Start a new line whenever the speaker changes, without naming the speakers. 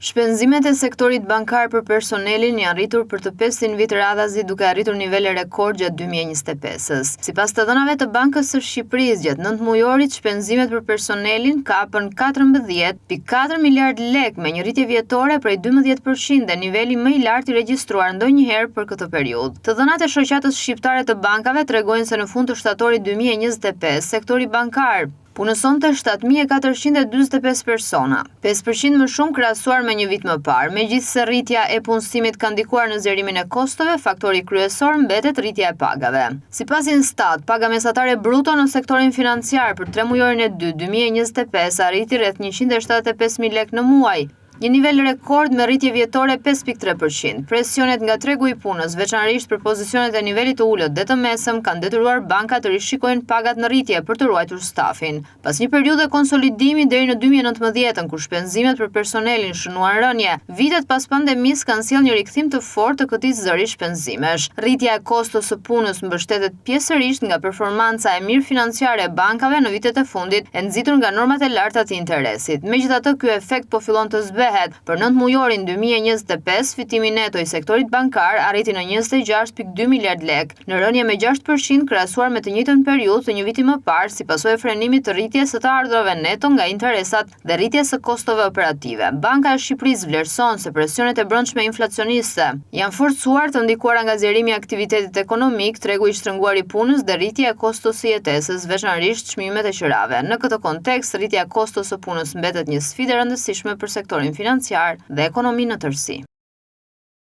Shpenzimet e sektorit bankar për personelin janë rritur për të 500 vit radhazi duke arritur nivele rekord gjatë 2025-s. Sipas të dhënave të Bankës së Shqipërisë, gjatë 9 mujorit shpenzimet për personelin kapën 14.4 miliard lek me një rritje vjetore prej 12% dhe niveli më i lartë i regjistruar ndonjëherë për këtë periudhë. Të dhënat e shoqatës shqiptare të bankave tregojnë se në fund të shtatorit 2025 sektori bankar punësonte 7.445 persona, 5% më shumë krahasuar me një vit më parë. Megjithse rritja e punësimit ka ndikuar në zgjerimin e kostove, faktori kryesor mbetet rritja e pagave. Sipas Instat, paga mesatare bruto në sektorin financiar për 3 mujorin e 2025 arriti rreth 175.000 lek në muaj, një nivel rekord me rritje vjetore 5.3%. Presionet nga tregu i punës, veçanërisht për pozicionet e nivelit të ulët dhe të mesëm, kanë detyruar bankat të rishikojnë pagat në rritje për të ruajtur stafin. Pas një periudhe konsolidimi deri në 2019, kur shpenzimet për personelin shënuan rënje, vitet pas pandemisë kanë sjellë një rikthim të fortë të këtij zëri shpenzimesh. Rritja e kostos së punës mbështetet pjesërisht nga performanca e mirë financiare e bankave në vitet e fundit, e nxitur nga normat e larta të interesit. Megjithatë, ky efekt po fillon të zbehet. Për 9 mujorin 2025, fitimi neto i sektorit bankar arriti në 26.2 miliard lek, në rënje me 6% krahasuar me të njëjtën periudhë të një viti më parë, si pasojë e frenimit të rritjes së të ardhurave neto nga interesat dhe rritjes së kostove operative. Banka e Shqipërisë vlerëson se presionet e brendshme inflacioniste janë forcuar të ndikuara nga zgjerimi i aktivitetit ekonomik, tregu i shtrënguar i punës dhe rritja e kostos së jetesës, veçanërisht çmimet e qirave. Në këtë kontekst, rritja e kostos së punës mbetet një sfidë e rëndësishme për sektorin financiar dhe ekonominë në tërësi.